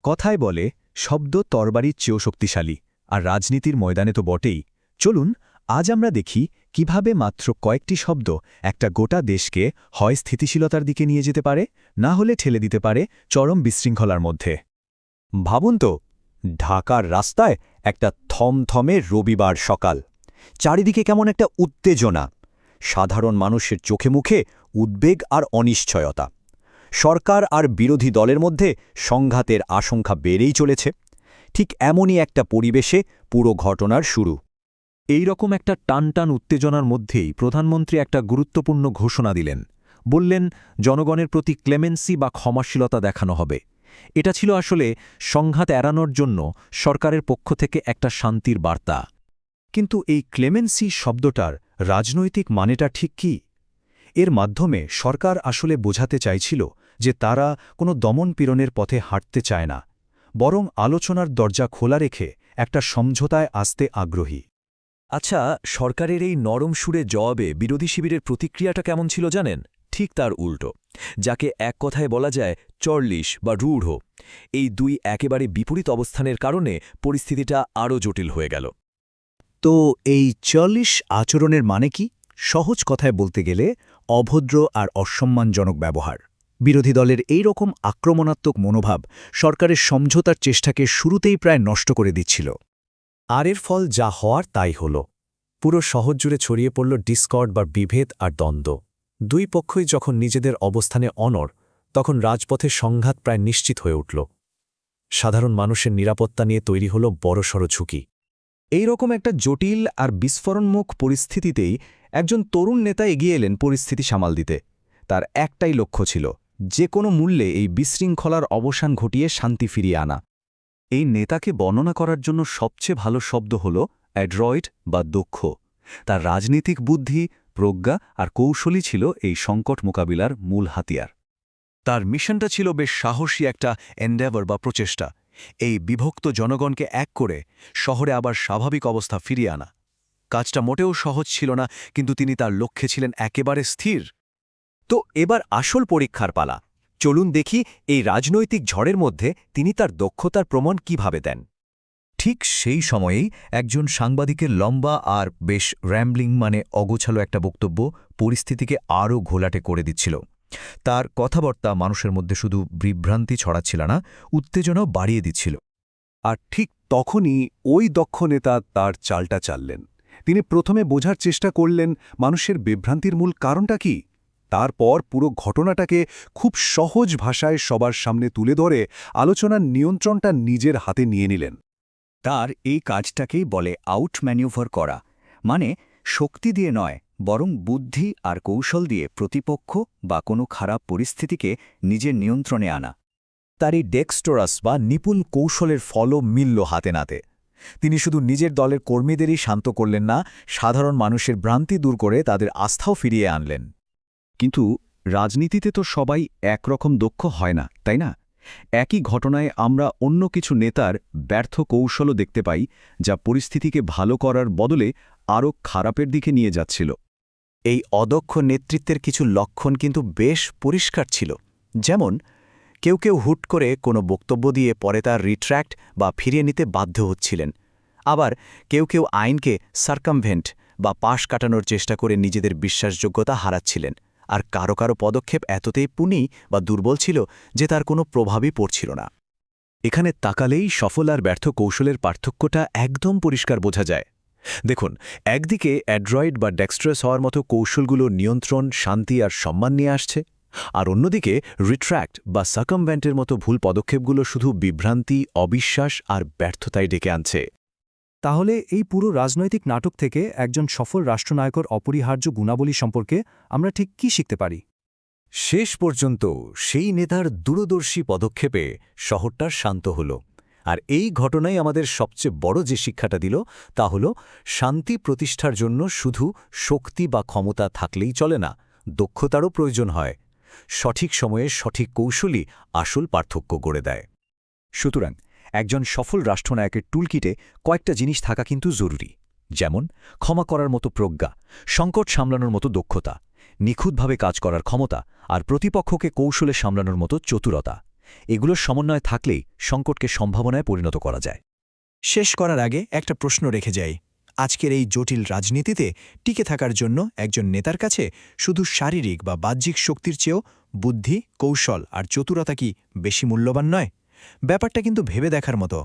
কথায় বলে শব্দ তরবারির চেয়েও শক্তিশালী, আর রাজনীতির ময়দানে তো বটেই। চলুন আজ আমরা দেখি কিভাবে মাত্র কয়েকটি শব্দ একটা গোটা দেশকে হয় স্থিতিশীলতার দিকে নিয়ে যেতে পারে, না হলে ঠেলে দিতে পারে চরম বিশৃঙ্খলার মধ্যে। ভাবুন তো, ঢাকার রাস্তায় একটা থমথমে রবিবার সকাল, চারিদিকে কেমন একটা উত্তেজনা, সাধারণ মানুষের চোখে মুখে উদ্বেগ আর অনিশ্চয়তা। সরকার আর বিরোধী দলের মধ্যে সংঘাতের আশঙ্কা বেড়েই চলেছে। ঠিক এমনই একটা পরিবেশে পুরো ঘটনার শুরু। এই রকম একটা টানটান উত্তেজনার মধ্যেই প্রধানমন্ত্রী একটা গুরুত্বপূর্ণ ঘোষণা দিলেন। বললেন, জনগণের প্রতি ক্লেমেন্সি বা ক্ষমাশীলতা দেখানো হবে। এটা ছিল আসলে সংঘাত এড়ানোর জন্য সরকারের পক্ষ থেকে একটা শান্তির বার্তা। কিন্তু এই ক্লেমেন্সি শব্দটার রাজনৈতিক মানেটা ঠিক কি? এর মাধ্যমে সরকার আসলে বোঝাতে চাইছিল যে তারা কোনো দমনপীড়নের পথে হাঁটতে চায় না, বরং আলোচনার দরজা খোলা রেখে একটা সমঝোতায় আসতে আগ্রহী। আচ্ছা, সরকারের এই নরম সুরে জবাবে বিরোধী শিবিরের প্রতিক্রিয়াটা কেমন ছিল জানেন? ঠিক তার উল্টো, যাকে এক কথায় বলা যায় চর্লিশ বা রূঢ়। এই দুই একেবারে বিপরীত অবস্থানের কারণে পরিস্থিতিটা আরও জটিল হয়ে গেল। তো এই চল্লিশ আচরণের মানে কি? সহজ কথায় বলতে গেলে অভদ্র আর অসম্মানজনক ব্যবহার। বিরোধী দলের এই রকম আক্রমণাত্মক মনোভাব সরকারের সমঝোতার চেষ্টাকে শুরুতেই প্রায় নষ্ট করে দিচ্ছিল। আর এর ফল যা হওয়ার তাই হল। পুরো শহর জুড়ে ছড়িয়ে পড়ল ডিসকর্ড বা বিভেদ আর দ্বন্দ্ব। দুই পক্ষই যখন নিজেদের অবস্থানে অনড়, তখন রাজপথে সংঘাত প্রায় নিশ্চিত হয়ে উঠল। সাধারণ মানুষের নিরাপত্তা নিয়ে তৈরি হল বড়সড় ঝুঁকি। এই রকম একটা জটিল আর বিস্ফোরণমুখ পরিস্থিতিতেই একজন তরুণ নেতা এগিয়ে এলেন পরিস্থিতি সামাল দিতে। তার একটাই লক্ষ্য ছিল, যে কোনো মূল্যে এই বিশৃঙ্খলার অবসান ঘটিয়ে শান্তি ফিরিয়ে আনা। এই নেতাকে বর্ণনা করার জন্য সবচেয়ে ভালো শব্দ হল অ্যাড্রয়েড বা দক্ষ। তার রাজনীতিক বুদ্ধি, প্রজ্ঞা আর কৌশলই ছিল এই সংকট মোকাবিলার মূল হাতিয়ার। তার মিশনটা ছিল বেশ সাহসী একটা এন্ডেভার বা প্রচেষ্টা, এই বিভক্ত জনগণকে এক করে শহরে আবার স্বাভাবিক অবস্থা ফিরিয়ে আনা। কাজটা মোটেও সহজ ছিল না, কিন্তু তিনি তার লক্ষ্যে ছিলেন একেবারে স্থির। তো এবার আসল পরীক্ষার পালা। চলুন দেখি এই রাজনৈতিক ঝড়ের মধ্যে তিনি তার দক্ষতার প্রমাণ কিভাবে দেন। ঠিক সেই সময়েই একজন সাংবাদিকের লম্বা আর বেশ র্যাম্বলিং মানে অগোছালো একটা বক্তব্য পরিস্থিতিকে আরও ঘোলাটে করে দিচ্ছিল। তার কথাবার্তা মানুষের মধ্যে শুধু বিভ্রান্তি ছড়াচ্ছিল না, উত্তেজনাও বাড়িয়ে দিচ্ছিল। আর ঠিক তখনই ওই দক্ষ নেতা তার চালটা চাললেন। তিনি প্রথমে বোঝার চেষ্টা করলেন মানুষের বিভ্রান্তির মূল কারণটা কি। তারপর পুরো ঘটনাটাকে খুব সহজ ভাষায় সবার সামনে তুলে ধরে আলোচনার নিয়ন্ত্রণটা নিজের হাতে নিয়ে নিলেন। তার এই কাজটাকেই বলে আউট ম্যানিউভার করা, মানে শক্তি দিয়ে নয়, বরং বুদ্ধি আর কৌশল দিয়ে প্রতিপক্ষ বা কোনো খারাপ পরিস্থিতিকে নিজের নিয়ন্ত্রণে আনা। তার এই ডেক্সটোরাস বা নিপুণ কৌশলের ফলও মিলল হাতে নাতে। তিনি শুধু নিজের দলের কর্মীদেরই শান্ত করলেন না, সাধারণ মানুষের ভ্রান্তি দূর করে তাদের আস্থাও ফিরিয়ে আনলেন। কিন্তু রাজনীতিতে তো সবাই একরকম দক্ষ হয় না, তাই না? একই ঘটনায় আমরা অন্য কিছু নেতার ব্যর্থ কৌশলও দেখতে পাই, যা পরিস্থিতিকে ভালো করার বদলে আরও খারাপের দিকে নিয়ে যাচ্ছিল। এই অদক্ষ নেতৃত্বের কিছু লক্ষণ কিন্তু বেশ পরিষ্কার ছিল। যেমন, কেউ কেউ হুট করে কোনো বক্তব্য দিয়ে পরে তার রিট্র্যাক্ট বা ফিরিয়ে নিতে বাধ্য হচ্ছিলেন। আবার কেউ কেউ আইনকে সার্কামভেন্ট বা পাশ কাটানোর চেষ্টা করে নিজেদের বিশ্বাসযোগ্যতা হারাচ্ছিলেন। আর কারো কারো পদক্ষেপ এতটাই পুনি বা দুর্বল ছিল যে তার কোনো প্রভাবই পড়ছিল না। এখানে তাকালেই সফল আর ব্যর্থ কৌশলের পার্থক্যটা একদম পরিষ্কার বোঝা যায়। দেখুন, একদিকে অ্যাড্রয়েড বা ডেক্সট্রাস হওয়ার মতো কৌশলগুলো নিয়ন্ত্রণ, শান্তি আর সম্মান নিয়ে আসছে, আর অন্যদিকে রিট্র্যাক্ট বা সার্কামভেন্টের মতো ভুল পদক্ষেপগুলো শুধু বিভ্রান্তি, অবিশ্বাস আর ব্যর্থতায় ডেকে আনছে। তাহলে এই পুরো রাজনৈতিক নাটক থেকে একজন সফল রাষ্ট্রনায়কের অপরিহার্য গুণাবলী সম্পর্কে আমরা ঠিক কী শিখতে পারি? শেষ পর্যন্ত সেই নেতার দূরদর্শী পদক্ষেপে শহরটা শান্ত হল। আর এই ঘটনাই আমাদের সবচেয়ে বড় যে শিক্ষাটা দিল, তা হল শান্তি প্রতিষ্ঠার জন্য শুধু শক্তি বা ক্ষমতা থাকলেই চলে না, দক্ষতারও প্রয়োজন হয়। সঠিক সময়ে সঠিক কৌশলই আসল পার্থক্য গড়ে দেয়। সুতরাং একজন সফল রাষ্ট্রনায়কের টুলকিটে কয়েকটা জিনিস থাকা কিন্তু জরুরি। যেমন ক্ষমা করার মতো প্রজ্ঞা, সংকট সামলানোর মতো দক্ষতা, নিখুঁতভাবে কাজ করার ক্ষমতা আর প্রতিপক্ষকে কৌশলে সামলানোর মতো চতুরতা। এগুলোর সমন্বয় থাকলেই সংকটকে সম্ভাবনায় পরিণত করা যায়। শেষ করার আগে একটা প্রশ্ন রেখে যাই। আজকের এই জটিল রাজনীতিতে টিকে থাকার জন্য একজন নেতার কাছে শুধু শারীরিক বা বাহ্যিক শক্তির চেয়েও বুদ্ধি, কৌশল আর চতুরতা কি বেশি মূল্যবান নয়? ব্যাপারটা কিন্তু ভেবে দেখার মতো।